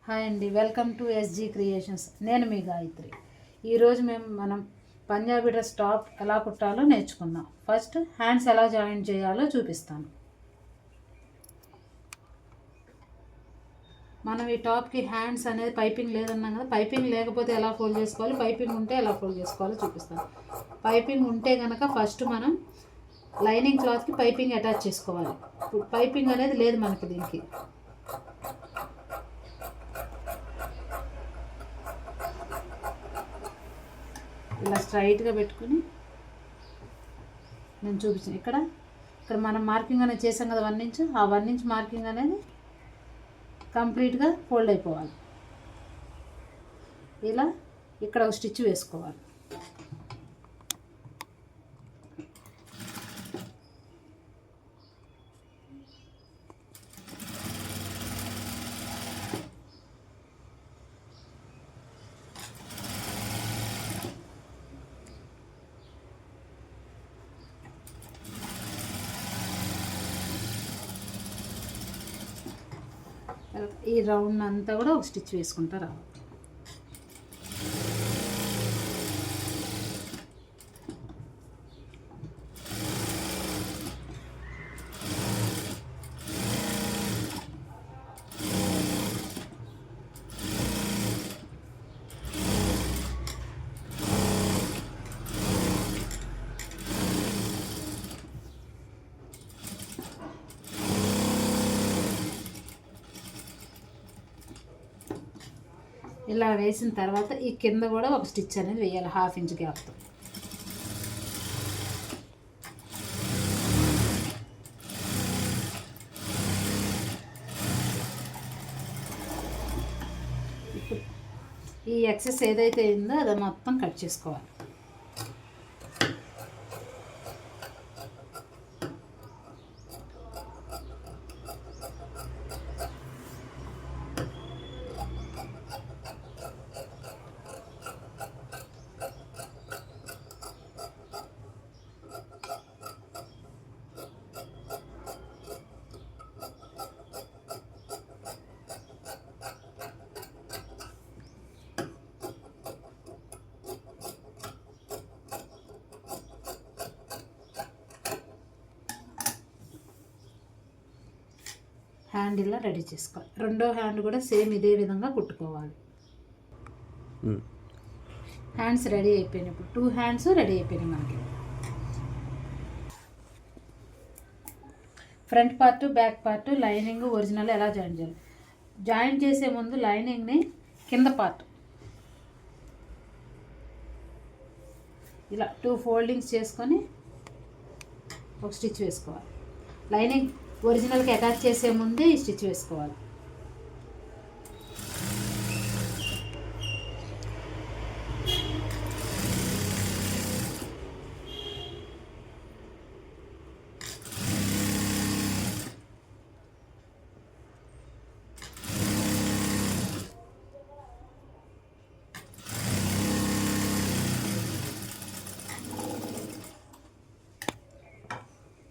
Hi అండి, welcome to SG creations. నేను మీ గాయత్రి. ఈరోజు మనం పంజాబీ డ్రెస్ టాప్ ఎలా కుట్టాలో నేర్చుకుందాం. ఫస్ట్ హ్యాండ్స్ ఎలా జాయిన్ చేయాలో చూపిస్తాను. మనం ఈ టాప్కి హ్యాండ్స్ అనేది పైపింగ్ లేదన్నాం కదా, పైపింగ్ లేకపోతే ఎలా ఫోల్డ్ చేసుకోవాలి, పైపింగ్ ఉంటే ఎలా ఫోల్డ్ చేసుకోవాలో చూపిస్తాను. పైపింగ్ ఉంటే కనుక ఫస్ట్ మనం లైనింగ్ క్లాత్కి పైపింగ్ అటాచ్ చేసుకోవాలి. పైపింగ్ అనేది లేదు మనకి దీనికి. ఇలా స్ట్రైట్గా పెట్టుకుని నేను చూపించాను. ఇక్కడ మనం మార్కింగ్ అనేది చేసాం కదా 1 ఇంచ్. ఆ 1 ఇంచ్ మార్కింగ్ అనేది కంప్లీట్గా ఫోల్డ్ అయిపోవాలి. ఇలా ఇక్కడ ఒక స్టిచ్ వేసుకోవాలి. ఈ రౌండ్ అంతా కూడా ఒక స్టిచ్ వేసుకుంటా రావాలి. ఇలా వేసిన తర్వాత ఈ కింద కూడా ఒక స్టిచ్ అనేది వేయాలి 1/2 ఇంచ్ గ్యాప్తో. ఇప్పుడు ఈ ఎక్సెస్ ఏదైతే ఉందో అది మొత్తం కట్ చేసుకోవాలి. హ్యాండ్ ఇలా రెడీ చేసుకోవాలి. రెండో హ్యాండ్ కూడా సేమ్ ఇదే విధంగా కుట్టుకోవాలి. హ్యాండ్స్ రెడీ అయిపోయినాయి. ఇప్పుడు 2 హ్యాండ్స్ రెడీ అయిపోయినాయి మనకి. Front part, back part, lining, original ఎలా జాయిన్ చేయాలి. జాయిన్ చేసే ముందు లైనింగ్ని కింద పార్ట్ ఇలా 2 ఫోల్డింగ్స్ చేసుకొని ఒక స్టిచ్ వేసుకోవాలి. లైనింగ్ ఒరిజినల్కి అటాచ్ చేసే ముందే ఈ స్టిచ్ వేసుకోవాలి.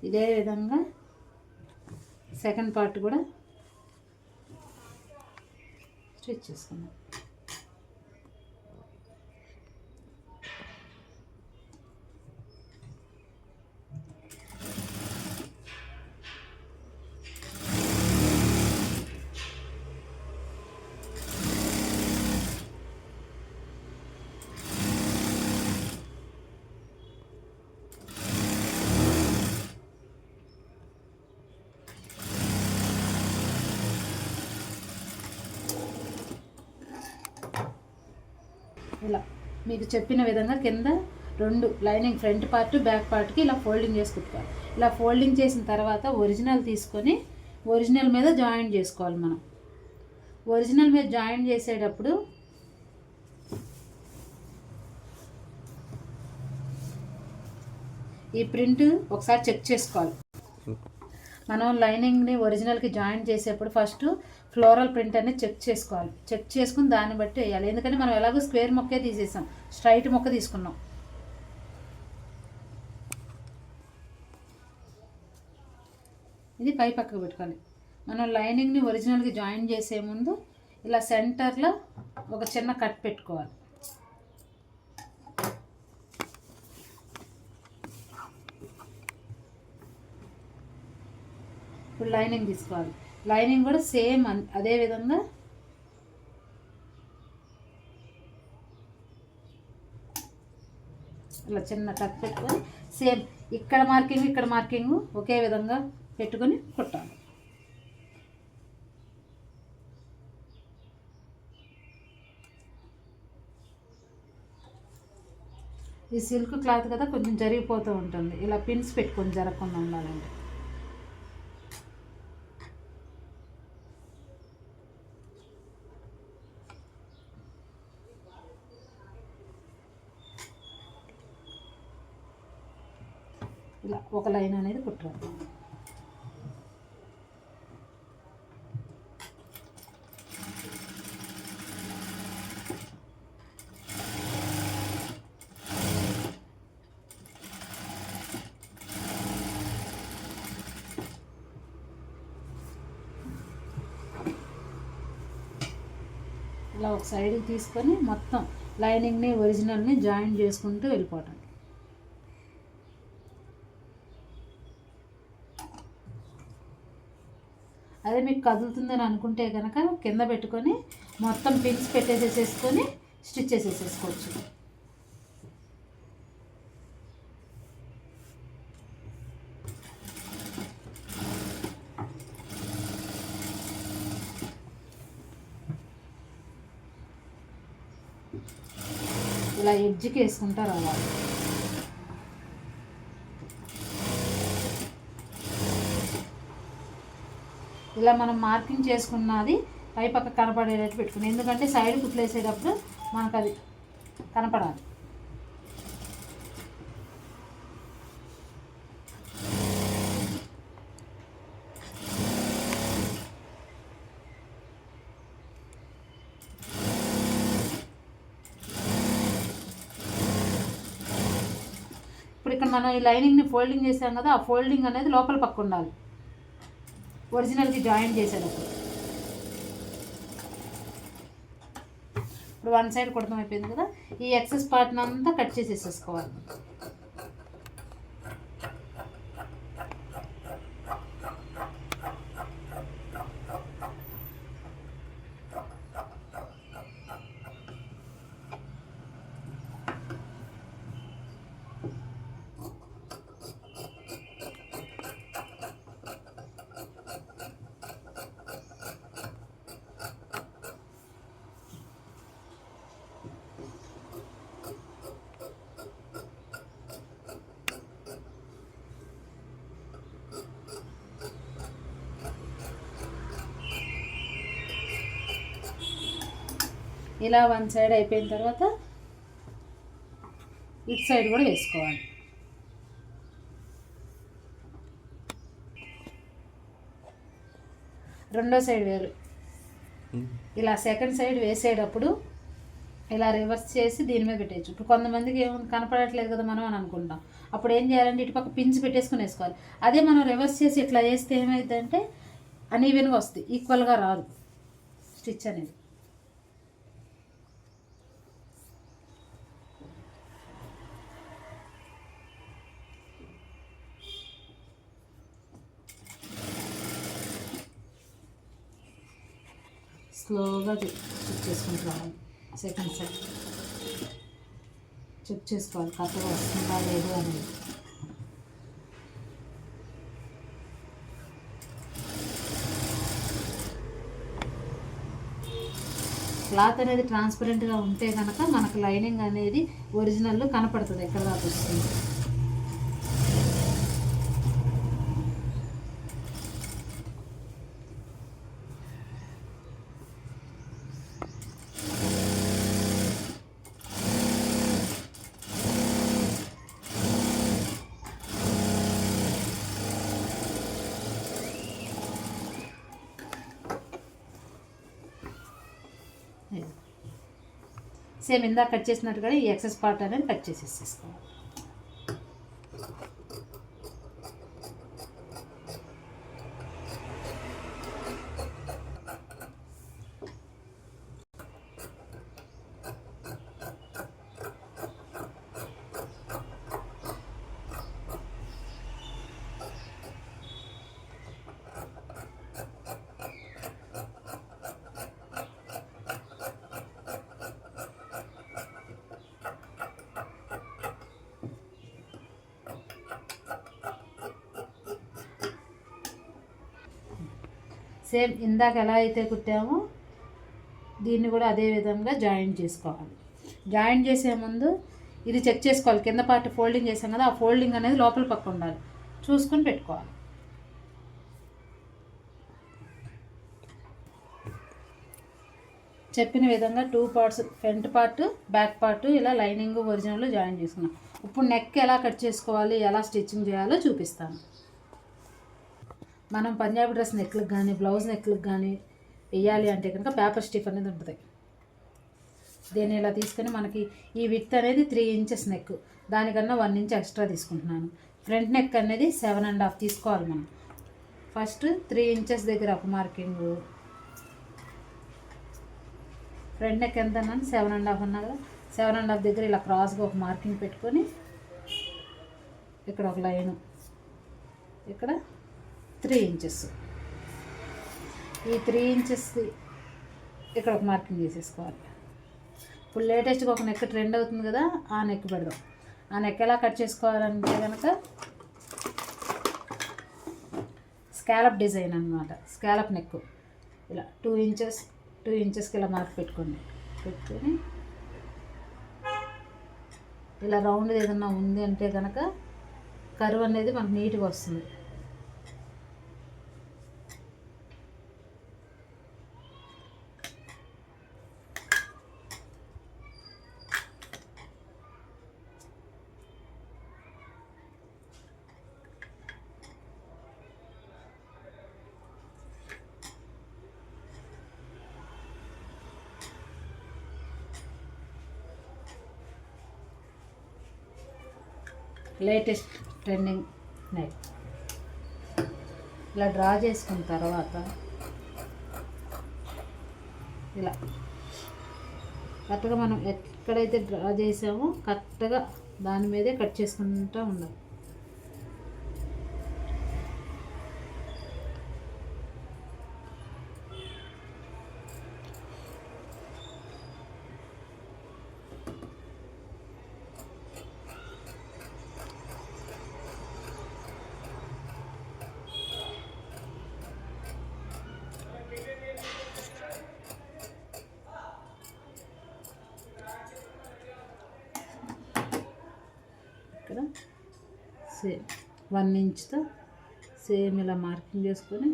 ఇదే విధంగా సెకండ్ పార్ట్ కూడా స్టిచ్ చేసుకుందాం. ఇలా మీకు చెప్పిన విధంగా కింద 2 లైనింగ్ ఫ్రంట్ పార్ట్, బ్యాక్ పార్ట్కి ఇలా ఫోల్డింగ్ చేసి కుట్టుకోవాలి. ఇలా ఫోల్డింగ్ చేసిన తర్వాత ఒరిజినల్ తీసుకొని ఒరిజినల్ మీద జాయిన్ చేసుకోవాలి. మనం ఒరిజినల్ మీద జాయిన్ చేసేటప్పుడు ఈ ప్రింట్ ఒకసారి చెక్ చేసుకోవాలి. మనం లైనింగ్ని ఒరిజినల్కి జాయిన్ చేసేప్పుడు ఫస్ట్ ఫ్లోరల్ ప్రింట్ అనేది చెక్ చేసుకోవాలి. చెక్ చేసుకుని దాన్ని బట్టి వేయాలి. ఎందుకంటే మనం ఎలాగో స్క్వేర్ మొక్కే తీసేసాం, స్ట్రైట్ మొక్క తీసుకున్నాం. ఇది పై పక్కకు పెట్టుకోవాలి. మనం లైనింగ్ని ఒరిజినల్కి జాయిన్ చేసే ముందు ఇలా సెంటర్లో ఒక చిన్న కట్ పెట్టుకోవాలి. ఇప్పుడు లైనింగ్ తీసుకోవాలి. లైనింగ్ కూడా సేమ్ అదే విధంగా ఇలా చిన్న కట్ పెట్టుకొని సేమ్ ఇక్కడ మార్కింగ్ ఒకే విధంగా పెట్టుకొని కుట్టాలి. ఈ సిల్క్ క్లాత్ కదా కొంచెం జరిగిపోతూ ఉంటుంది. ఇలా పిన్స్ పెట్టుకొని జరగకుండా ఉండాలంటే ఇలా ఒక లైన్ అనేది కుట్టాలి. ఇలా ఒక సైడ్కి తీసుకొని మొత్తం లైనింగ్ని ఒరిజినల్ని జాయిన్ చేసుకుంటూ వెళ్ళిపోవటం. అదే మీకు కదులుతుందని అనుకుంటే కనుక కింద పెట్టుకొని మొత్తం పిన్స్ పెట్టేసేసేసుకొని స్టిచ్ చేసేసేసుకోవచ్చు. ఇలా ఎడ్జ్కి వేసుకుంటా రావాలి. ఇలా మనం మార్కింగ్ చేసుకున్నది పై పక్క కనపడేటట్టు పెట్టుకుని, ఎందుకంటే సైడ్ కుట్లు వేసేటప్పుడు మనకు అది కనపడాలి. ఇప్పుడు ఇక్కడ మనం ఈ లైనింగ్ని ఫోల్డింగ్ చేసాం కదా, ఆ ఫోల్డింగ్ అనేది లోపల పక్క ఉండాలి ఒరిజినల్కి జాయిన్ చేసేటప్పుడు. ఇప్పుడు వన్ సైడ్ కుడతాం అయిపోయింది కదా, ఈ ఎక్సెస్ పార్ట్ని అంతా కట్ చేసేసేసుకోవాలి. ఇలా వన్ సైడ్ అయిపోయిన తర్వాత ఇటు సైడ్ కూడా వేసుకోవాలి. రెండో సైడ్ వేరు. ఇలా సెకండ్ సైడ్ వేసేటప్పుడు ఇలా రివర్స్ చేసి దీని మీద పెట్టేయచ్చు. ఇప్పుడు కొంతమందికి ఏమైనా కనపడట్లేదు కదా మనం అని అనుకుంటాం. అప్పుడు ఏం చేయాలంటే ఇటుపక్క పిన్స్ పెట్టేసుకుని వేసుకోవాలి. అదే మనం రివర్స్ చేసి ఇట్లా వేస్తే ఏమైందంటే అన్ఈవెన్గా వస్తుంది, ఈక్వల్గా రాదు స్టిచ్ అనేది. స్లోగా చెక్ చేసుకుంటూ రావాలి. సెకండ్ సైడ్ చెక్ చేసుకోవాలి కరెక్ట్గా వస్తుందా లేదు అనేది. క్లాత్ అనేది ట్రాన్స్పరెంట్గా ఉంటే కనుక మనకు లైనింగ్ అనేది ఒరిజినల్ కనపడుతుంది ఎక్కడ దాకా వస్తుంది. సేమ్ ఇందాక కట్ చేసినట్టుగా ఈ ఎక్సెస్ పార్ట్ అనేది కట్ చేసేసుకోవాలి. సేమ్ ఇందాక ఎలా అయితే కుట్టామో దీన్ని కూడా అదే విధంగా జాయింట్ చేసుకోవాలి. జాయింట్ చేసే ముందు ఇది చెక్ చేసుకోవాలి. కింద పార్ట్ ఫోల్డింగ్ చేసాం కదా, ఆ ఫోల్డింగ్ అనేది లోపల పక్క ఉండాలి, చూసుకొని పెట్టుకోవాలి. చెప్పిన విధంగా 2 parts, front part back part ఇలా లైనింగ్ ఒరిజినల్ జాయిన్ చేసుకున్నాం. ఇప్పుడు నెక్ ఎలా కట్ చేసుకోవాలి, ఎలా స్టిచ్చింగ్ చేయాలో చూపిస్తాను. మనం పంజాబీ డ్రెస్ నెక్లకు కానీ బ్లౌజ్ నెక్లకు కానీ వేయాలి అంటే కనుక పేపర్ స్టిఫ్ అనేది ఉంటుంది. దీన్ని ఇలా తీసుకొని మనకి ఈ విడ్త్ అనేది 3 ఇంచెస్ నెక్, దానికన్నా 1 ఇంచ్ ఎక్స్ట్రా తీసుకుంటున్నాను. ఫ్రంట్ నెక్ అనేది 7.5 తీసుకోవాలి. మనం ఫస్ట్ 3 ఇంచెస్ దగ్గర ఒక మార్కింగ్, ఫ్రంట్ నెక్ ఎంత అన్నాను 7.5 అన్నా కదా, 7.5 దగ్గర ఇలా క్రాస్గా ఒక మార్కింగ్ పెట్టుకొని ఇక్కడ ఒక లైను, ఇక్కడ 3 ఇంచెస్, ఈ 3 ఇంచెస్ ఇక్కడ ఒక మార్కింగ్ చేసేసుకోవాలి. ఇప్పుడు లేటెస్ట్గా ఒక నెక్ ట్రెండ్ అవుతుంది కదా, ఆ నెక్ పెడదాం. ఆ నెక్ ఎలా కట్ చేసుకోవాలంటే కనుక స్కాలప్ డిజైన్ అన్నమాట. స్కాలప్ నెక్ ఇలా 2 ఇంచెస్కి ఇలా మార్క్ పెట్టుకొని ఇలా రౌండ్ ఏదన్నా ఉంది అంటే కనుక కర్వ్ అనేది మనకు నీట్గా వస్తుంది. లేటెస్ట్ ట్రెండింగ్ నెక్ ఇలా డ్రా చేసుకున్న తర్వాత ఇలా కరెక్ట్గా మనం ఎక్కడైతే డ్రా చేసామో కరెక్ట్గా దాని మీదే కట్ చేసుకుంటూ ఉండాలి. ఇక్కడ సేమ్ 1 ఇంచ్తో సేమ్ ఇలా మార్కింగ్ చేసుకొని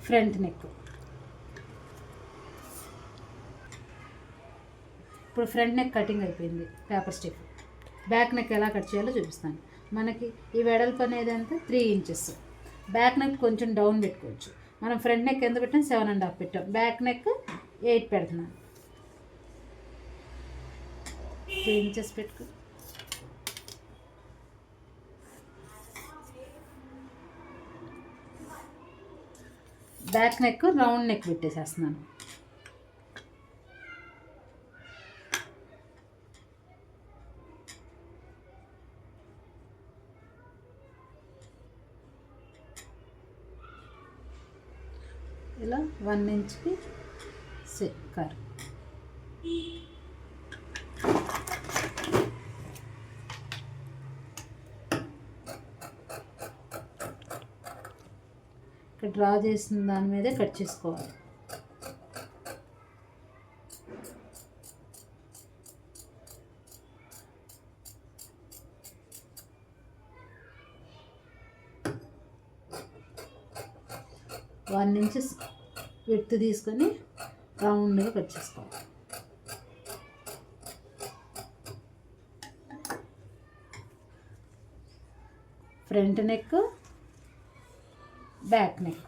ఫ్రంట్ నెక్. ఇప్పుడు ఫ్రంట్ నెక్ కటింగ్ అయిపోయింది, పేపర్ స్టిఫ్. బ్యాక్ నెక్ ఎలా కట్ చేయాలో చూపిస్తాను. మనకి ఈ వెడల్పు అనేది అంతా 3 ఇంచెస్. బ్యాక్ నెక్ కొంచెం డౌన్ పెట్టుకోవచ్చు. మనం ఫ్రంట్ నెక్ ఎంత పెట్టాం 7.5 పెట్టాం, బ్యాక్ నెక్ 8 పెడుతున్నాను. 3 ఇంచెస్ పెట్టుకో. బ్యాక్ నెక్ రౌండ్ నెక్ పెట్టేసేస్తున్నాను. ఇలా 1 ఇంచ్కి కర్. ఇక్కడ డ్రా చేసిన దాని మీదే కట్ చేసుకోవాలి. వన్ ఇంచ్ విడ్త్ తీసుకొని రౌండ్గా కట్ చేసుకోవాలి. Front neck, back neck.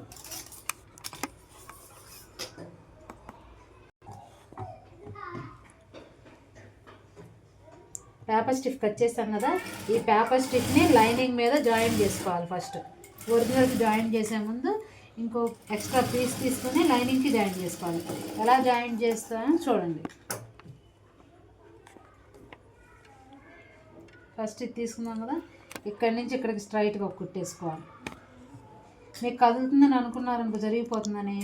Paper stiff cut చేస్తాం కదా, ఈ పేపర్ స్టిఫ్ని లైనింగ్ మీద జాయిన్ చేసుకోవాలి. ఫస్ట్ ఒరిజినల్కి జాయిన్ చేసే ముందు ఇంకో ఎక్స్ట్రా పీస్ తీసుకొని లైనింగ్కి జాయిన్ చేసుకోవాలి. ఎలా జాయిన్ చేస్తామో చూడండి. ఫస్ట్ ఇది తీసుకున్నాం కదా, ఇక్కడి నుంచి ఇక్కడికి స్ట్రైట్గా కుట్టేసుకోవాలి. మీకు కదులుతుందని అనుకున్నారనుకో, జరిగిపోతుందని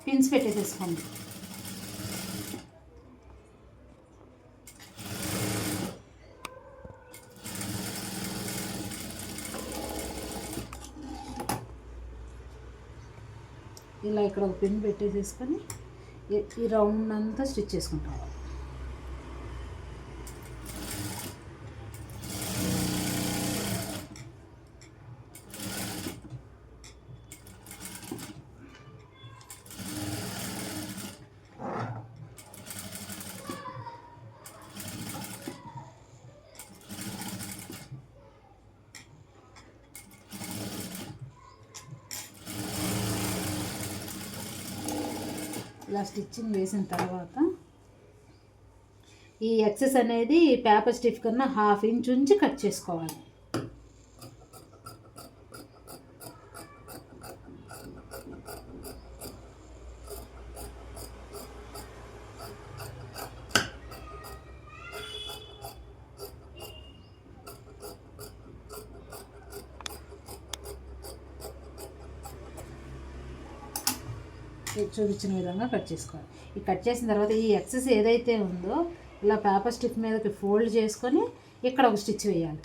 పిన్స్ పెట్టేసేసుకోండి. ఇలా ఇక్కడ ఒక పిన్ పెట్టేసేసుకొని ఈ రౌండ్ అంతా స్టిచ్ చేసుకుంటాం. ఇలా స్టిచ్చింగ్ వేసిన తర్వాత ఈ ఎక్సెస్ అనేది పేపర్ స్టిఫ్ కన్నా 1/2 ఇంచ్ ఉంచి కట్ చేసుకోవాలి. చూపించిన విధంగా కట్ చేసుకోవాలి. ఈ కట్ చేసిన తర్వాత ఈ ఎక్సెస్ ఏదైతే ఉందో ఇలా పేపర్ స్టిఫ్ మీదకి ఫోల్డ్ చేసుకొని ఇక్కడ ఒక స్టిచ్ వేయాలి.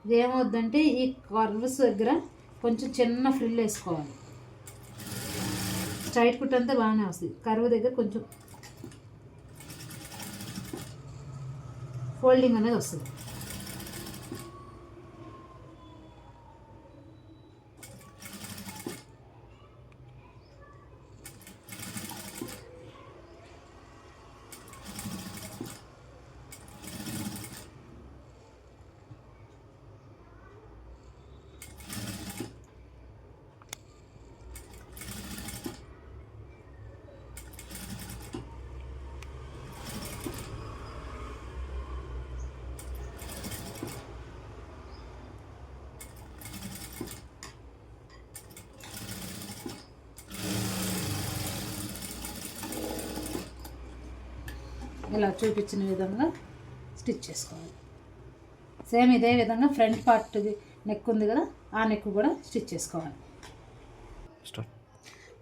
ఇదేమవుద్దంటే ఈ కర్వ్స్ దగ్గర కొంచెం చిన్న ఫ్రిల్ వేసుకోవాలి. స్ట్రైట్ కుట్ అంతా బాగానే వస్తుంది, కర్వ్ దగ్గర కొంచెం ఫోల్డింగ్ అనేది వస్తుంది. ఇలా చూపించిన విధంగా స్టిచ్ చేసుకోవాలి. సేమ్ ఇదే విధంగా ఫ్రంట్ పార్ట్ నెక్ ఉంది కదా, ఆ నెక్ కూడా స్టిచ్ చేసుకోవాలి.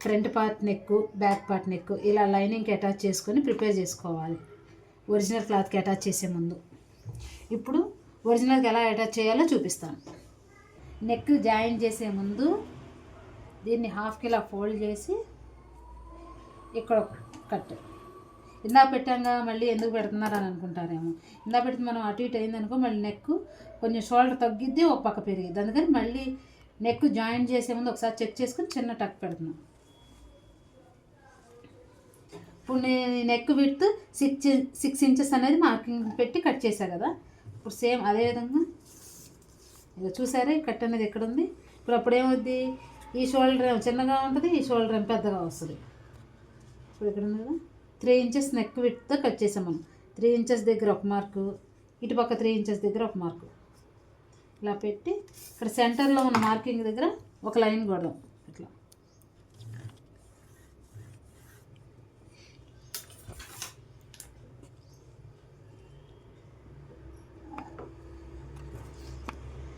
Front part neck, back part neck ఇలా లైనింగ్కి అటాచ్ చేసుకొని ప్రిపేర్ చేసుకోవాలి ఒరిజినల్ క్లాత్కి అటాచ్ చేసే ముందు. ఇప్పుడు ఒరిజినల్కి ఎలా అటాచ్ చేయాలో చూపిస్తాను. నెక్ జాయిన్ చేసే ముందు దీన్ని హాఫ్కి ఇలా ఫోల్డ్ చేసి ఇక్కడ కట్. ఇందాక పెట్టాక మళ్ళీ ఎందుకు పెడుతున్నారు అని అనుకుంటారేమో. ఇందాక పెడితే మనం అటు ఇటు అయిందనుకో మళ్ళీ నెక్ కొంచెం షోల్డర్ తగ్గిద్ది, ఒక పక్క పెరిగిద్ది. అందుకని మళ్ళీ నెక్ జాయిన్ చేసే ముందు ఒకసారి చెక్ చేసుకుని చిన్న టక్ పెడుతున్నాం. ఇప్పుడు నేను నెక్ విడ్త్ 6 ఇంచెస్ అనేది మార్కింగ్ పెట్టి కట్ చేశా కదా. ఇప్పుడు సేమ్ అదేవిధంగా ఇలా చూసారా కట్ అనేది ఎక్కడ ఉంది. ఇప్పుడు అప్పుడు ఏమవుద్ది, ఈ షోల్డర్ ఏమో చిన్నగా ఉంటుంది, ఈ షోల్డర్ ఏమో పెద్దగా వస్తుంది. ఇప్పుడు ఇక్కడ ఉంది కదా, 3 ఇంచెస్ నెక్ విడ్త్తో కట్ చేసాం మనం. 3 ఇంచెస్ దగ్గర ఒక మార్కు, ఇటుపక్క 3 ఇంచెస్ దగ్గర ఒక మార్కు ఇలా పెట్టి ఇక్కడ సెంటర్లో ఉన్న మార్కింగ్ దగ్గర ఒక లైన్ కొడదాం. ఇట్లా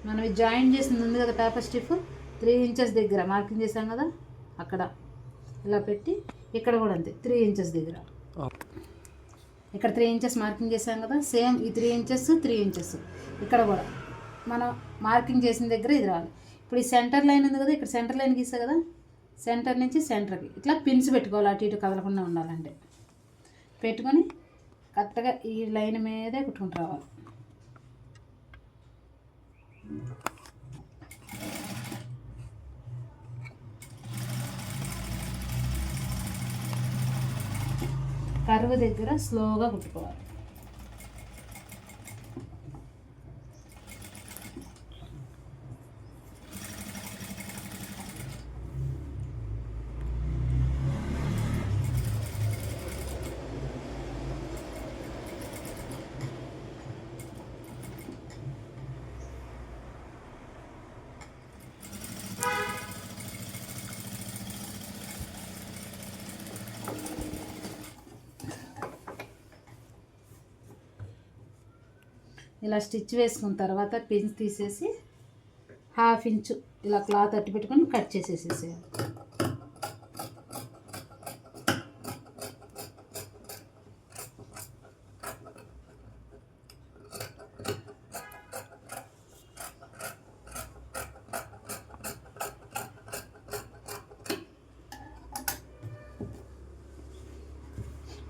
మనం జాయిన్ చేసింది ఉంది కదా పేపర్ స్టిఫ్, 3 ఇంచెస్ దగ్గర మార్కింగ్ చేసాం కదా, అక్కడ ఇలా పెట్టి ఇక్కడ కూడా అంతే 3 ఇంచెస్ దగ్గర ఇక్కడ 3 ఇంచెస్ మార్కింగ్ చేసాం కదా. సేమ్ ఈ 3 ఇంచెస్ 3 ఇంచెస్ ఇక్కడ కూడా మనం మార్కింగ్ చేసిన దగ్గర ఇది రావాలి. ఇప్పుడు ఈ సెంటర్ లైన్ ఉంది కదా, ఇక్కడ సెంటర్ లైన్ గీసా కదా, సెంటర్ నుంచి సెంటర్కి ఇట్లా పిన్స్ పెట్టుకోవాలి. అటు ఇటు కదలకుండా ఉండాలంటే పెట్టుకొని కరెక్ట్గా ఈ లైన్ మీదే కుట్టుకుంటూ రావాలి. కర్వ్ దగ్గర స్లోగా కుట్టుకోవాలి. ఇలా స్టిచ్ వేసుకున్న తర్వాత పిన్స్ తీసేసి ½ ఇంచు ఇలా క్లాత్ అట్టి పెట్టుకొని కట్ చేసేసేయాలి.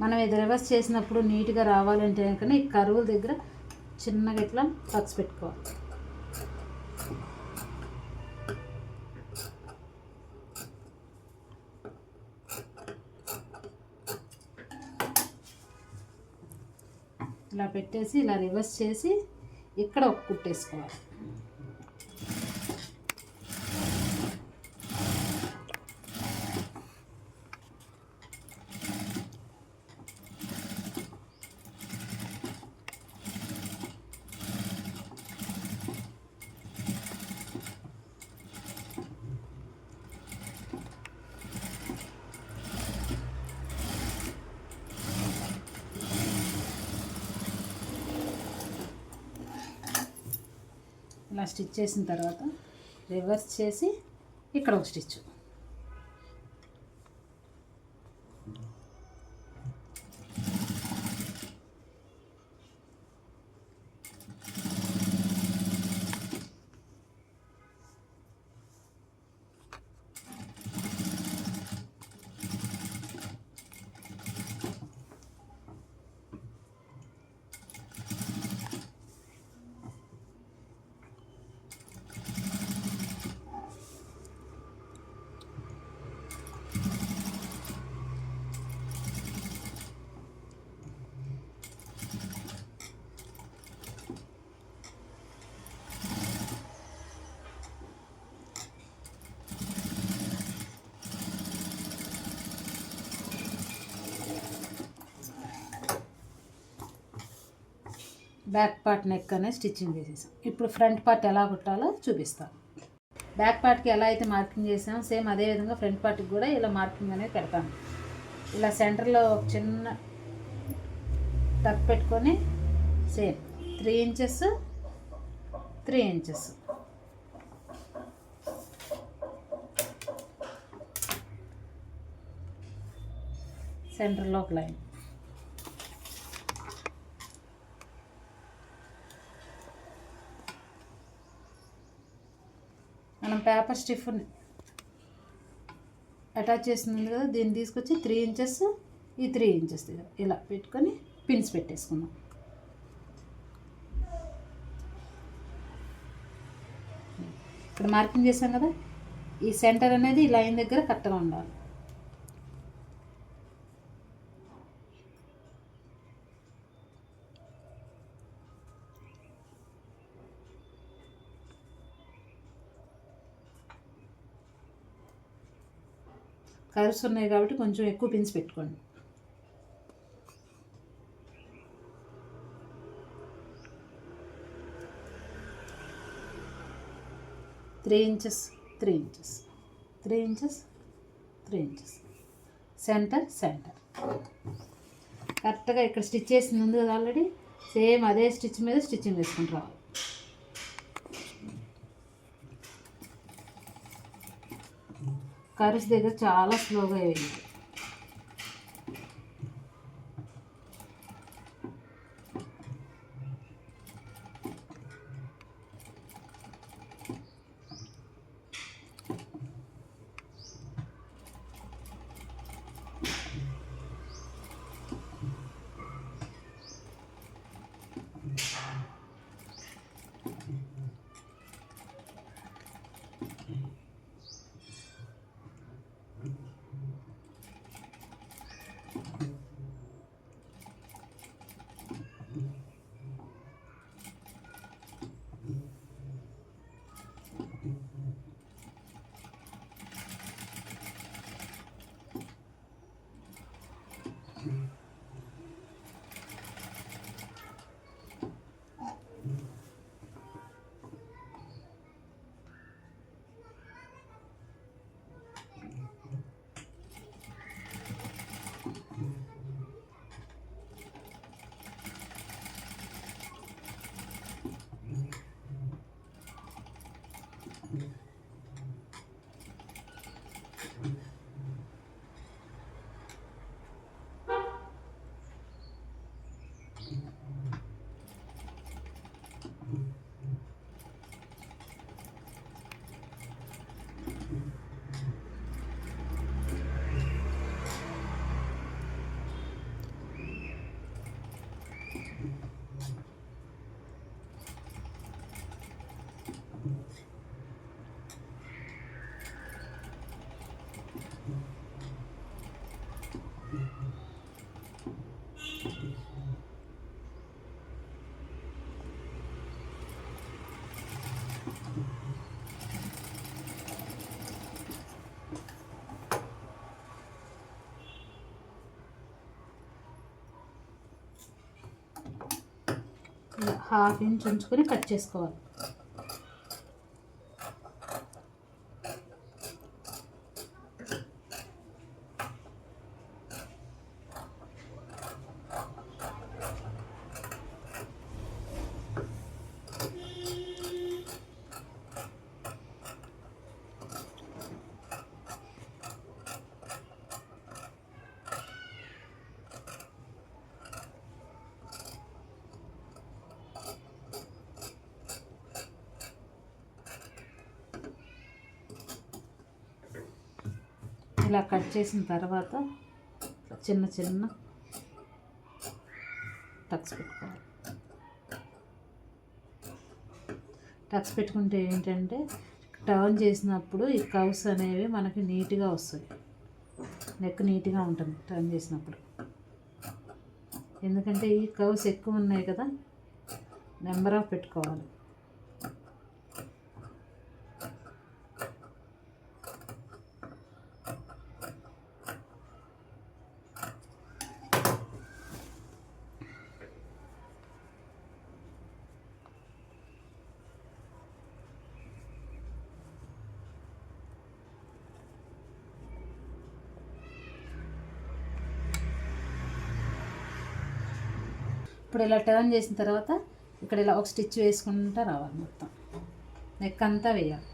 మనం ఇది రివర్స్ చేసినప్పుడు నీట్గా రావాలంటే కనుక ఈ కరువుల దగ్గర చిన్నగా ఇట్లా టక్స్ పెట్టుకోవాలి. ఇలా పెట్టేసి ఇలా రివర్స్ చేసి ఇక్కడ ఒక కుట్టేసుకోవాలి. ఇలా స్టిచ్ చేసిన తర్వాత రివర్స్ చేసి ఇక్కడ ఒక స్టిచ్. బ్యాక్ పార్ట్ నెక్ అనేది స్టిచ్చింగ్ చేసేసాం. ఇప్పుడు ఫ్రంట్ పార్ట్ ఎలా కుట్టాలో చూపిస్తాను. బ్యాక్ పార్ట్కి ఎలా అయితే మార్కింగ్ చేసామో సేమ్ అదే విధంగా ఫ్రంట్ పార్ట్కి కూడా ఇలా మార్కింగ్ అనేది పెడతాను. ఇలా సెంటర్లో ఒక చిన్న టక్ పెట్టుకొని సేమ్ 3 ఇంచెస్ 3 ఇంచెస్ సెంటర్లో ఒక లైన్. మనం పేపర్ స్టిఫ్ అటాచ్ చేస్తుంది కదా, దీన్ని తీసుకొచ్చి 3 ఇంచెస్ ఈ 3 ఇంచెస్ ఇలా పెట్టుకొని పిన్స్ పెట్టేసుకుందాం. ఇక్కడ మార్కింగ్ చేసాం కదా, ఈ సెంటర్ అనేది ఈ లైన్ దగ్గర కరెక్ట్గా ఉండాలి. కర్వ్స్ ఉన్నాయి కాబట్టి కొంచెం ఎక్కువ పిన్స్ పెట్టుకోండి. Three inches 3 inches 3 inches 3 inches centre కరెక్ట్గా ఇక్కడ స్టిచ్ చేసింది ఉంది కదా ఆల్రెడీ, సేమ్ అదే స్టిచ్ మీద స్టిచ్చింగ్ వేసుకుంటూ రావాలి. కర్వ్స్ దగ్గర చాలా స్లోగా వేయాలి. హాఫ్ ఇంచ్ ఉంచుకొని కట్ చేసుకోవాలి. ఇలా కట్ చేసిన తర్వాత చిన్న చిన్న టక్స్ పెట్టుకోవాలి. టక్స్ పెట్టుకుంటే ఏంటంటే టర్న్ చేసినప్పుడు ఈ కర్వ్స్ అనేవి మనకి నీట్గా వస్తాయి. నెక్ నీట్గా ఉంటుంది టర్న్ చేసినప్పుడు. ఎందుకంటే ఈ కర్వ్స్ ఎక్కువ ఉన్నాయి కదా, నెంబర్ ఆఫ్ పెట్టుకోవాలి. ఇప్పుడు ఇలా టర్న్ చేసిన తర్వాత ఇక్కడ ఇలా ఒక స్టిచ్ వేసుకుంటూ రావాలి. మొత్తం నెక్ అంతా వేయాలి.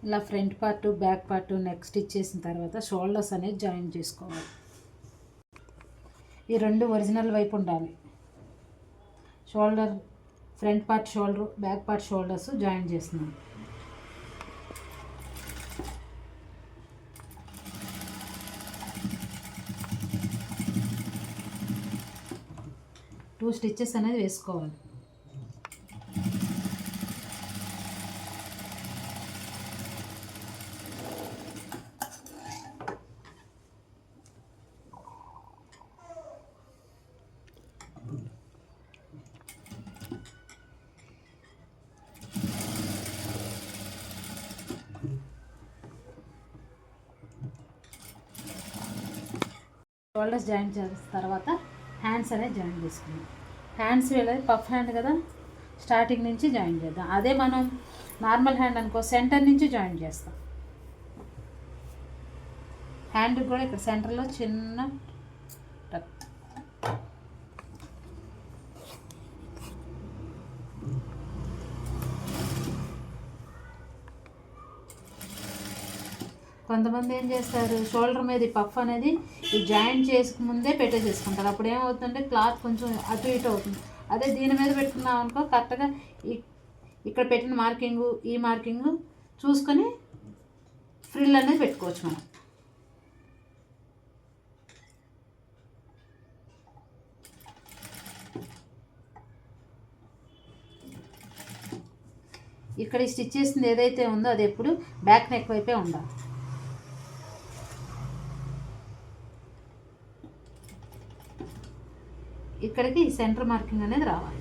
ఇలా front part, back part, neck stitch చేసిన తర్వాత షోల్డర్స్ అనేది జాయిన్ చేసుకోవాలి. ఈ రెండు ఒరిజినల్ వైపు ఉండాలి. Shoulder, front part shoulder, back part shoulders join చేస్తున్నాను. టూ స్టిచెస్ అనేది వేసుకోవాలి. షోల్డర్స్ జాయిన్ చేసిన తర్వాత హ్యాండ్స్ అనేది జాయిన్ చేసుకున్నాం. హ్యాండ్స్ వీళ్ళది పఫ్ హ్యాండ్ కదా, స్టార్టింగ్ నుంచి జాయిన్ చేద్దాం. అదే మనం నార్మల్ హ్యాండ్ అనుకో సెంటర్ నుంచి జాయిన్ చేస్తాం. హ్యాండ్కి కూడా ఇక్కడ సెంటర్లో చిన్న టక్. కొంతమంది ఏం చేస్తారు, షోల్డర్ మీద ఈ పఫ్ అనేది ఈ జాయింట్ చేసుకు ముందే పెట్టేసేసుకుంటారు. అప్పుడు ఏమవుతుందంటే క్లాత్ కొంచెం అటు ఇటు అవుతుంది. అదే దీని మీద పెట్టుకున్నాం అనుకో కరెక్ట్గా ఇక్కడ పెట్టిన మార్కింగు ఈ మార్కింగు చూసుకొని ఫ్రిల్ అనేది పెట్టుకోవచ్చు మనం. ఇక్కడ ఈ స్టిచ్ చేసింది ఏదైతే ఉందో అది ఎప్పుడు బ్యాక్ నెక్ వైపే ఉండాలి. ఇక్కడికి సెంటర్ మార్కింగ్ అనేది రావాలి.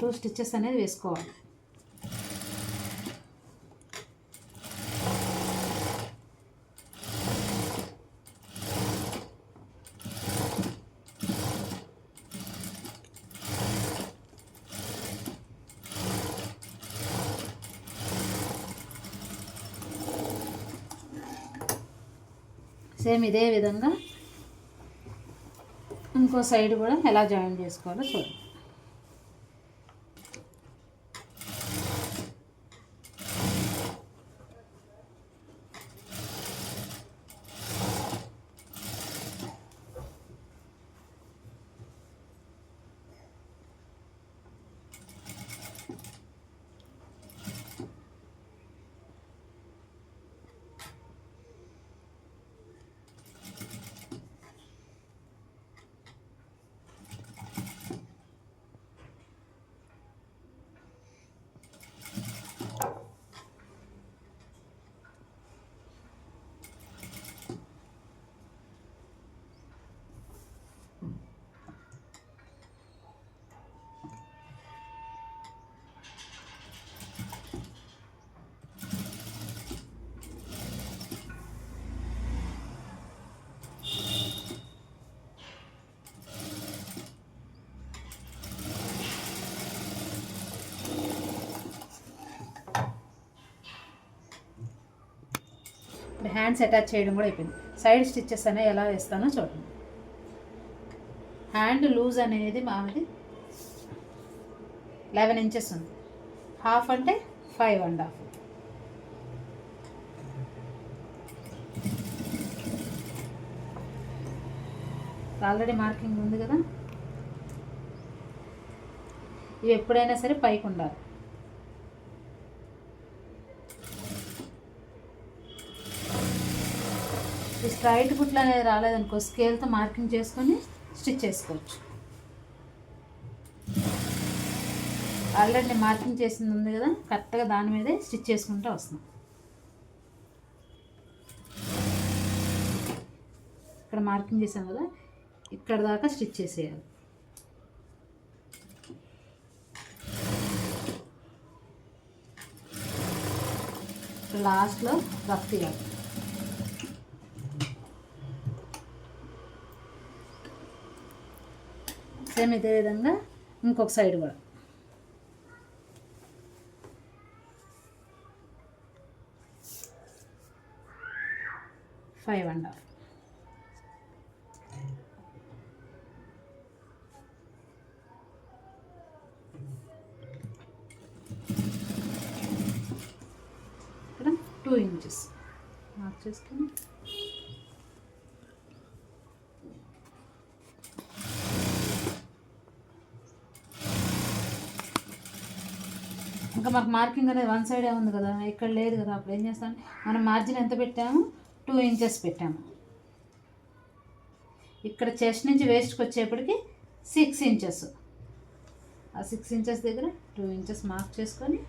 టూ స్టిచెస్ అనేది వేసుకోవాలి. సేమ్ ఇదే విధంగా ఇంకో సైడ్ కూడా ఎలా జాయిన్ చేసుకోవాలో చూడండి. ఇప్పుడు హ్యాండ్స్ అటాచ్ చేయడం కూడా అయిపోయింది. సైడ్ స్టిచ్చెస్ అనేవి ఎలా వేస్తానో చూడండి. హ్యాండ్ లూజ్ అనేది మాది 11 ఇంచెస్ ఉంది. హాఫ్ అంటే 5.5. ఆల్రెడీ మార్కింగ్ ఉంది కదా, ఇవి ఎప్పుడైనా సరే పైకి ఉండాలి. ఈ స్ట్రైట్ కుట్లు అనేది రాలేదనుకో స్కేల్తో మార్కింగ్ చేసుకొని స్టిచ్ చేసుకోవచ్చు. ఆల్రెడీ నేను మార్కింగ్ చేసింది ఉంది కదా, కరెక్ట్గా దాని మీదే స్టిచ్ చేసుకుంటూ వస్తున్నాం. ఇక్కడ మార్కింగ్ చేసాం కదా, ఇక్కడ దాకా స్టిచ్ చేసేయాలి. లాస్ట్లో రఫ్ తీయాలి. సేమ్ ఇదే విధంగా ఇంకొక సైడ్ కూడా. Five and half. ఇక్కడ 2 ఇంచెస్ మార్క్ చేసుకొని ఇంకా మాకు మార్కింగ్ అనేది వన్ సైడే ఉంది కదా, ఇక్కడ లేదు కదా. అప్పుడు ఏం చేస్తాం, మనం మార్జిన్ ఎంత పెట్టాము, 2 ఇంచెస్ పెట్టాము. ఇక్కడ చెస్ట్ నుంచి వేస్ట్కి వచ్చేప్పటికి 6 ఇంచెస్. ఆ 6 ఇంచెస్ దగ్గర 2 ఇంచెస్ మార్క్ చేసుకొని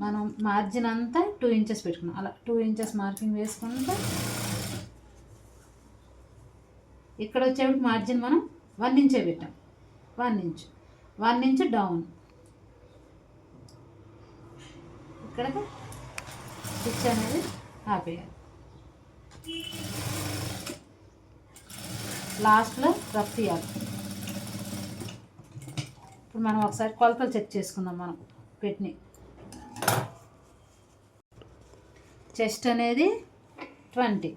మనం మార్జిన్ అంతా 2 ఇంచెస్ పెట్టుకున్నాం. అలా 2 ఇంచెస్ మార్కింగ్ వేసుకుంటా ఇక్కడ వచ్చేప్పుడు మార్జిన్ మనం 1 ఇంచే పెట్టాం. 1 ఇంచ్ డౌన్ ఇక్కడ స్టిచ్ అనేది ఆపేయాలి. లాస్ట్లో రఫ్ తీయాలి. ఇప్పుడు మనం ఒకసారి కొలతలు చెక్ చేసుకుందాం. మనం పెట్టిన చెస్ట్ అనేది 20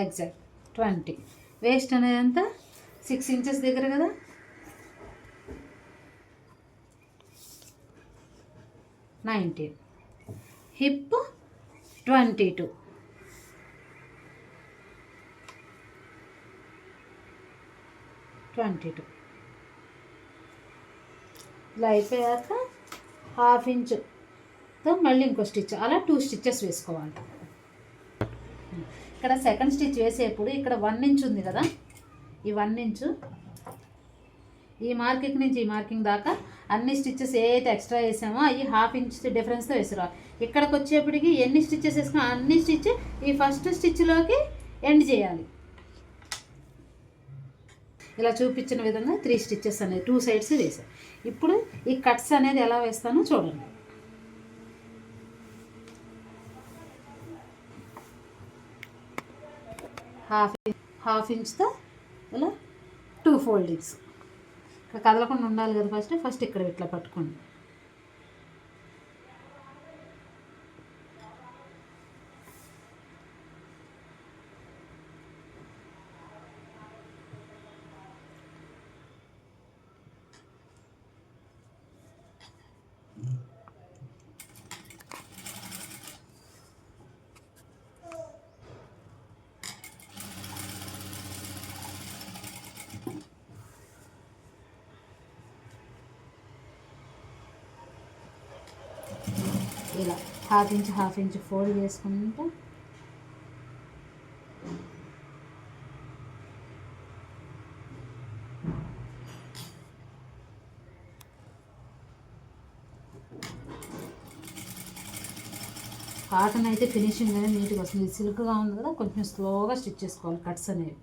ఎగ్జాక్ట్ 20. వేస్ట్ అనేది అంతా 6 ఇంచెస్ దగ్గర కదా, 19. హిప్ 22. ఇలా అయిపోయాక 1/2 ఇంచుతో మళ్ళీ ఇంకో స్టిచ్, అలా 2 స్టిచ్చెస్ వేసుకోవాలి. ఇక్కడ సెకండ్ స్టిచ్ వేసేప్పుడు ఇక్కడ 1 ఇంచ్ ఉంది కదా, ఈ 1 ఇంచు ఈ మార్కింగ్ నుంచి ఈ మార్కింగ్ దాకా అన్ని స్టిచ్చెస్ ఏదైతే ఎక్స్ట్రా వేసామో అవి 1/2 ఇంచ్ డిఫరెన్స్తో వేసారు. ఇక్కడికి వచ్చేప్పటికి ఎన్ని స్టిచ్చెస్ వేసుకున్నా అన్ని స్టిచ్ ఈ ఫస్ట్ స్టిచ్లోకి ఎండ్ చేయాలి. ఇలా చూపించిన విధంగా 3 స్టిచ్చెస్ అనేది 2 సైడ్స్ వేసాను. ఇప్పుడు ఈ కట్స్ అనేది ఎలా వేస్తానో చూడండి. హాఫ్ ఇంచ్తో ఇలా 2 ఫోల్డింగ్స్. ఇక్కడ కదలకుండా ఉండాలి కదా, ఫస్ట్ ఇక్కడ ఇట్లా పట్టుకోండి. ఇలా హాఫ్ ఇంచ్ ఫోల్డ్ చేసుకుంటా కాటన్ అయితే ఫినిషింగ్ అనేది నీట్గా వస్తుంది. సిల్క్గా ఉంది కదా, కొంచెం స్లోగా స్టిచ్ చేసుకోవాలి కట్స్ అనేవి.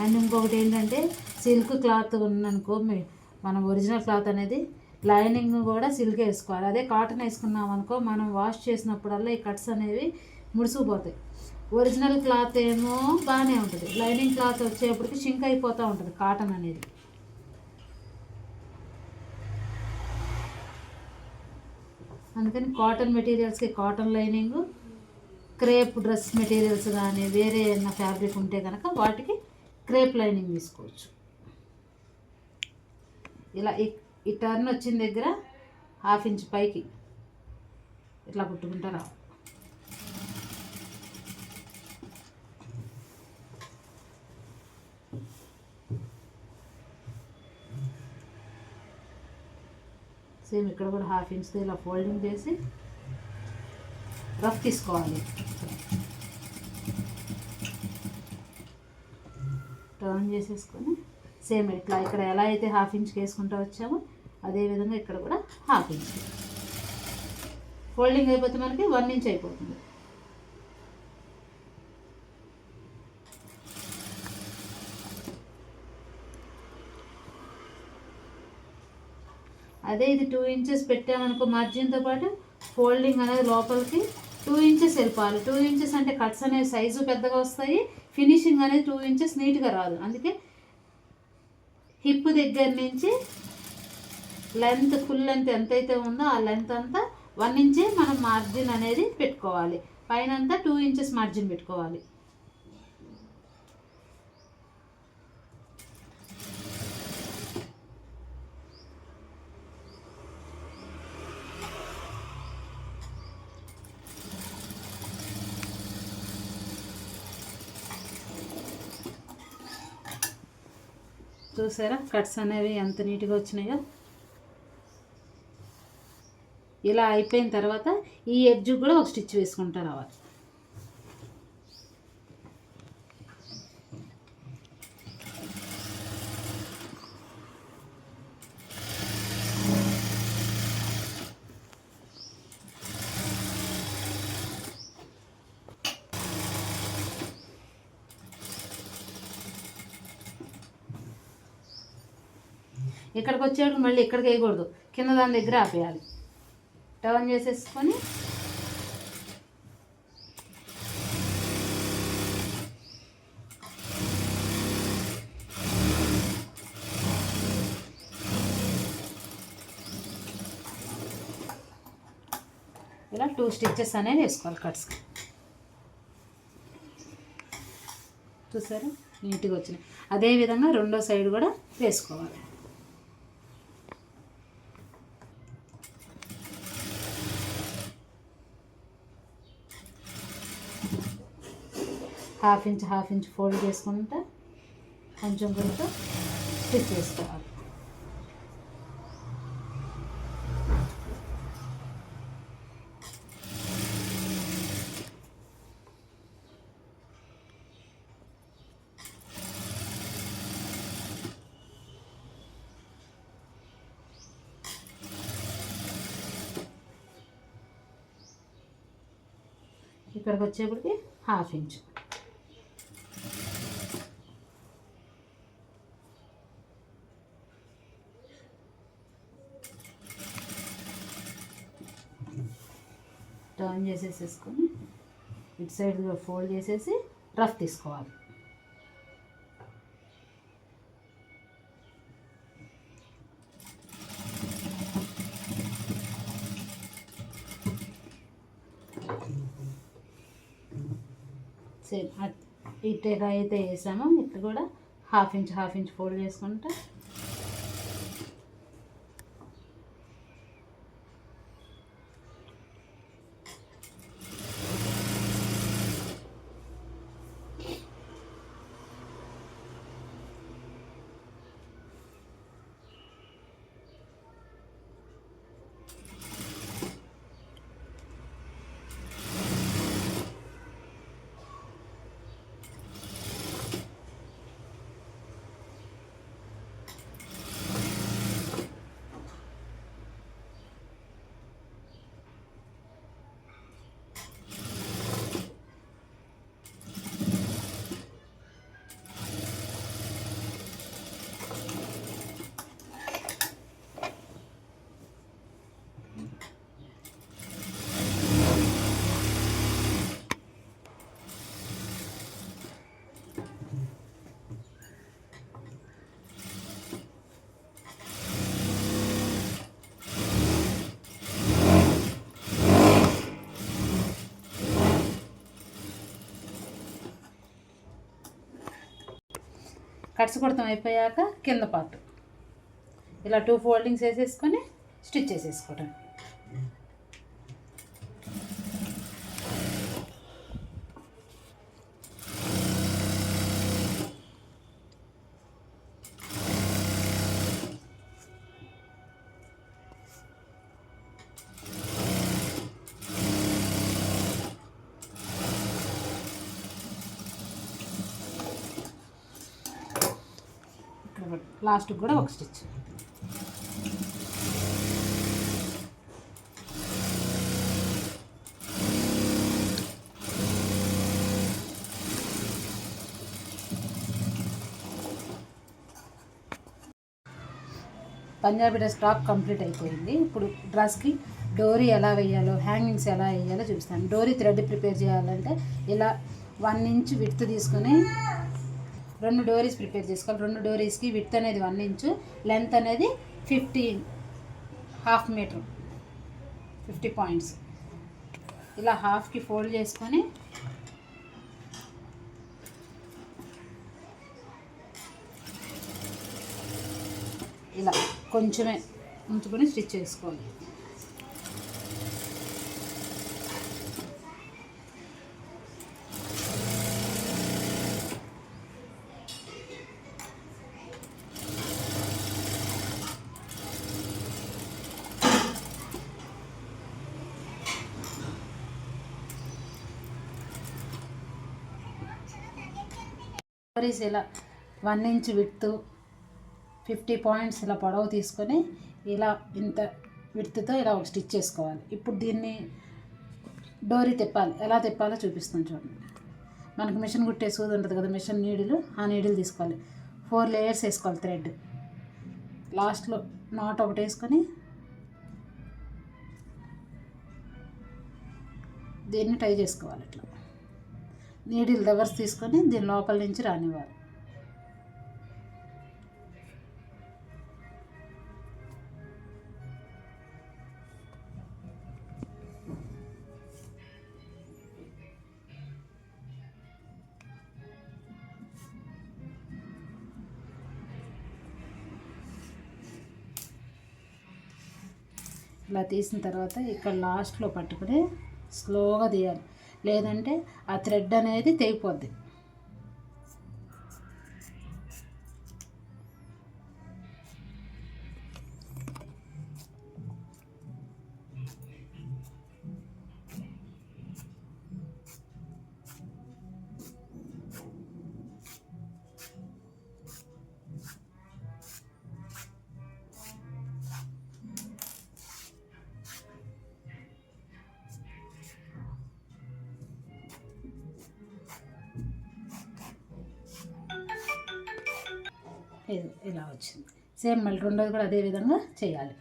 అండ్ ఇంకొకటి ఏంటంటే సిల్క్ క్లాత్ ఉందనుకో, మనం ఒరిజినల్ క్లాత్ అనేది లైనింగ్ కూడా సిల్క్ వేసుకోవాలి. అదే కాటన్ వేసుకున్నాం అనుకో, మనం వాష్ చేసినప్పుడల్లా ఈ కట్స్ అనేవి ముడిసిపోతాయి. ఒరిజినల్ క్లాత్ ఏమో బాగానే ఉంటుంది, లైనింగ్ క్లాత్ వచ్చేప్పటికి షింక్ అయిపోతూ ఉంటుంది కాటన్ అనేది. అందుకని కాటన్ మెటీరియల్స్కి cotton lining, crepe dress materials కానీ వేరే ఏదైనా ఫ్యాబ్రిక్ ఉంటే కనుక వాటికి క్రేప్ లైనింగ్ తీసుకోవచ్చు. ఇలా ఈ టర్న్ వచ్చిన దగ్గర హాఫ్ ఇంచ్ పైకి ఇట్లా కుట్టుకుంటారా. సేమ్ ఇక్కడ కూడా హాఫ్ ఇంచ్తో ఇలా ఫోల్డింగ్ చేసి రఫ్ తీసుకోవాలి. టర్న్ చేసేసుకొని సేమ్ ఇట్లా ఇక్కడ ఎలా అయితే హాఫ్ ఇంచ్కి వేసుకుంటూ వచ్చామో అదేవిధంగా ఇక్కడ కూడా హాఫ్ ఇంచ్ ఫోల్డింగ్ అయిపోతే మనకి 1 ఇంచ్ అయిపోతుంది. అదే ఇది 2 ఇంచెస్ పెట్టామనుకో, మార్జిన్తో పాటు ఫోల్డింగ్ అనేది లోపలికి 2 ఇంచెస్ వెళ్ళిపోవాలి. 2 ఇంచెస్ అంటే కట్స్ అనేవి సైజు పెద్దగా వస్తాయి, ఫినిషింగ్ అనేది 2 ఇంచెస్ నీట్గా రాదు. అందుకే హిప్ దగ్గర నుంచి లెంత్, ఫుల్ లెంత్ ఎంతైతే ఉందో ఆ లెంత్ అంతా 1 ఇంచే మనం మార్జిన్ అనేది పెట్టుకోవాలి. పైన అంతా 2 ఇంచెస్ మార్జిన్ పెట్టుకోవాలి. చూసారా కట్స్ అనేవి ఎంత నీట్గా వచ్చినాయో. ఇలా అయిపోయిన తర్వాత ఈ ఎడ్జ్ కూడా ఒక స్టిచ్ వేసుకుంటూ రావాలి. ఇక్కడికి వచ్చేటప్పుడు మళ్ళీ ఇక్కడికి వేయకూడదు, కింద దాని దగ్గర ఆపేయాలి. టర్న్ చేసేసుకొని ఇలా 2 స్టిచ్చెస్ అనేది వేసుకోవాలి కట్స్కి. చూసారా నీట్గా వచ్చినాయి. అదేవిధంగా రెండో సైడ్ కూడా వేసుకోవాలి. హాఫ్ ఇంచ్ ఫోల్డ్ చేసుకుంటే కొంచెం స్టిచ్ వేసుకోవాలి. ఇక్కడికి వచ్చేప్పటికి హాఫ్ ఇంచ్. టర్న్ చేసేసేసుకొని ఇటు సైడ్ ఫోల్డ్ చేసేసి రఫ్ తీసుకోవాలి. సేమ్ ఇటు అయితే వేసామో ఇటు కూడా హాఫ్ ఇంచ్ ఫోల్డ్ చేసుకుంటే కట్స్ కుడతాం అయిపోయాక కింద పార్ట్ ఇలా 2 ఫోల్డింగ్స్ వేసేసుకొని స్టిచ్ చేసేసుకోవటం. లాస్ట్కి కూడా ఒక stitch. Punjabi dress top complete అయిపోయింది. ఇప్పుడు డ్రెస్కి డోరీ ఎలా వేయాలో, హ్యాంగింగ్స్ ఎలా వేయాలో చూపిస్తాను. డోరీ థ్రెడ్ ప్రిపేర్ చేయాలంటే ఇలా 1 ఇంచ్ విడ్త్ తీసుకొని 2 డోరీస్ ప్రిపేర్ చేసుకోవాలి. 2 డోరీస్కి విడ్త్ అనేది 1 ఇంచు, లెంత్ అనేది 1/2 మీటర్, 50 పాయింట్స్. ఇలా హాఫ్కి ఫోల్డ్ చేసుకొని ఇలా కొంచెమే ఉంచుకొని స్టిచ్ చేసుకోవాలి. నెంబరీస్ ఇలా 1 ఇంచ్ విడ్త్ 50 పాయింట్స్ ఇలా పొడవు తీసుకొని ఇలా ఇంత విడ్త్తో ఇలా ఒక స్టిచ్ చేసుకోవాలి. ఇప్పుడు దీన్ని డోరీ తిప్పాలి. ఎలా తిప్పాలో చూపిస్తాను చూడండి. మనకు మిషన్ కుట్టే సూది ఉంటుంది కదా, మిషన్ నీడిలు, ఆ నీడిలు తీసుకోవాలి. 4 లేయర్స్ వేసుకోవాలి థ్రెడ్. లాస్ట్లో నాట్ ఒకటి వేసుకొని దీన్ని టై చేసుకోవాలి. ఇట్లా నీడిల్ రివర్స్ తీసుకొని దీని లోపల నుంచి రానివ్వాలి. ఇలా తీసిన తర్వాత ఇక్కడ లాస్ట్లో పట్టుకుని స్లోగా తీయాలి, లేదంటే ఆ థ్రెడ్ అనేది తెగిపోద్ది. ఇలా వచ్చింది. సేమ్ మళ్ళీ రెండోది కూడా అదే విధంగా చేయాలి.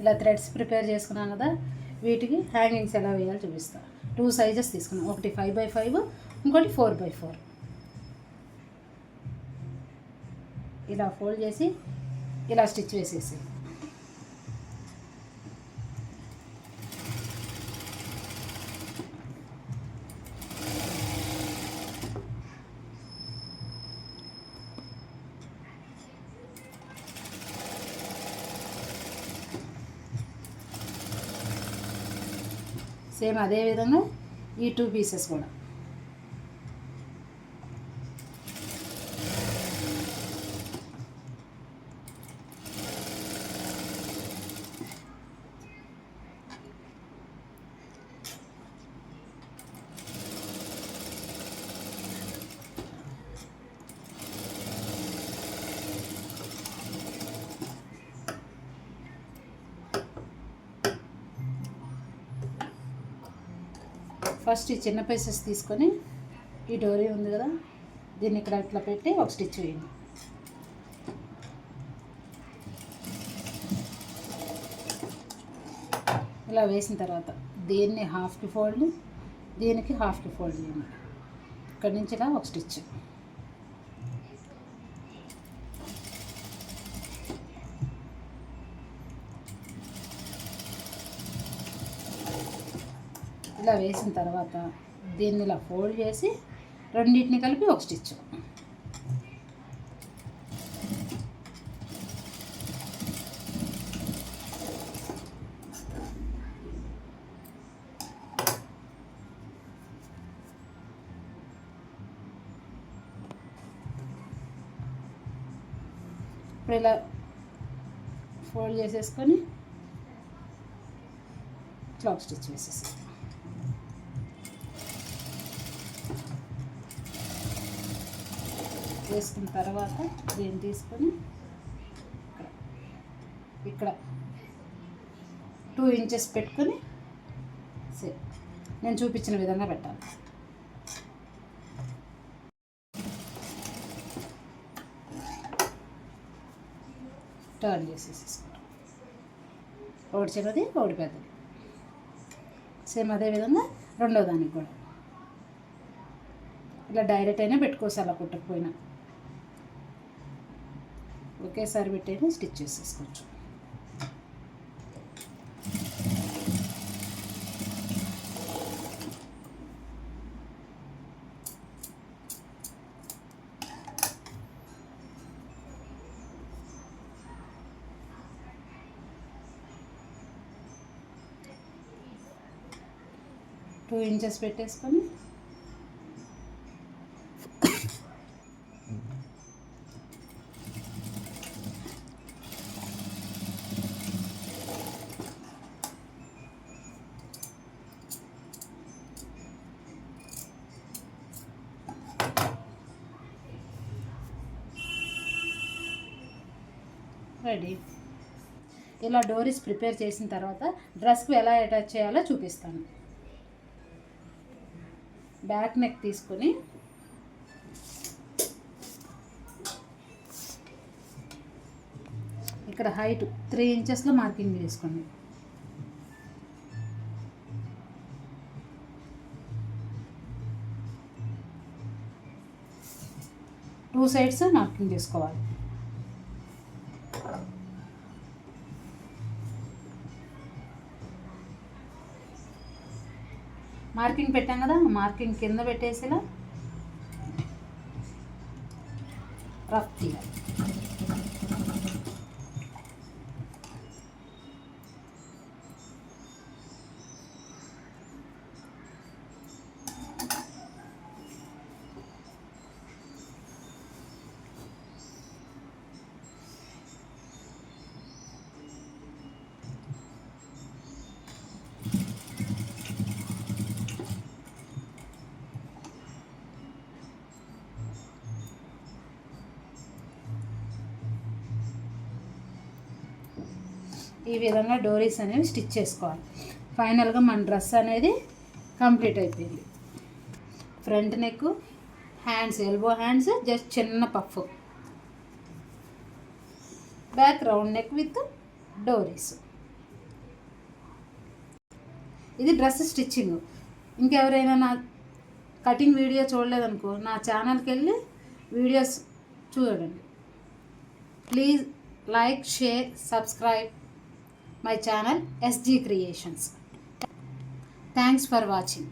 ఇలా థ్రెడ్స్ ప్రిపేర్ చేసుకున్నాను కదా, వీటికి హ్యాంగింగ్స్ ఎలా వేయాలో చూపిస్తాను. 2 సైజెస్ తీసుకున్నాను, ఒకటి 5x5, ఇంకోటి 4x4. ఇలా ఫోల్డ్ చేసి ఇలా స్టిచ్ వేసేసి సేమ్ అదే విధంగా ఈ 2 పీసెస్ కూడా ఫస్ట్ ఈ చిన్న పీసెస్ తీసుకొని ఈ డోరీ ఉంది కదా, దీన్ని ఇక్కడ ఇట్లా పెట్టి ఒక స్టిచ్ వేయండి. ఇలా వేసిన తర్వాత దీన్ని హాఫ్కి ఫోల్డ్, దీనికి హాఫ్కి ఫోల్డ్ చేయండి. ఇక్కడి నుంచి ఇలా ఒక స్టిచ్. ఇలా వేసిన తర్వాత దీన్ని ఇలా ఫోల్డ్ చేసి రెండింటిని కలిపి ఒక స్టిచ్. ఇప్పుడు ఇలా ఫోల్డ్ చేసేసుకొని ఇట్లా ఒక స్టిచ్ వేసేసి వేసుకున్న తర్వాత దీన్ని తీసుకొని ఇక్కడ 2 ఇంచెస్ పెట్టుకొని నేను చూపించిన విధంగా పెట్టాలి. టర్న్ చేసేసుకుంటాం. ఒకటి చిన్నది, ఒకటి పెద్దది. సేమ్ అదే విధంగా రెండో దానికి కూడా ఇలా డైరెక్ట్ అయినా పెట్టుకోవచ్చు, అలా కుట్టకపోయినా ఒకేసారి పెట్టైనా స్టిచ్ చేసేసుకోవచ్చు. టూ ఇంచెస్ పెట్టేసుకొని రెడీ. ఇలా డోరీస్ ప్రిపేర్ చేసిన తర్వాత డ్రెస్కి ఎలా అటాచ్ చేయాలో చూపిస్తాను. బ్యాక్ నెక్ తీసుకొని ఇక్కడ హైట్ 3 ఇంచెస్లో మార్కింగ్ చేసుకోండి. టూ సైడ్స్ మార్కింగ్ చేసుకోవాలి. మార్కింగ్ పెట్టాం కదా, మార్కింగ్ కింద పెట్టేసిలా రఫ్ తీయాలి. ఈ విధంగా డోరీస్ అనేవి స్టిచ్ చేసుకోవాలి. ఫైనల్గా మన డ్రెస్ అనేది కంప్లీట్ అయిపోయింది. Front neck, hands, elbow hands just చిన్న puff, back round neck with డోరీస్. ఇది డ్రెస్ స్టిచ్చింగ్. ఇంకెవరైనా నా కటింగ్ వీడియో చూడలేదనుకో నా ఛానల్కి వెళ్ళి వీడియోస్ చూడండి. Please like, share, subscribe my channel SG Creations. Thanks for watching.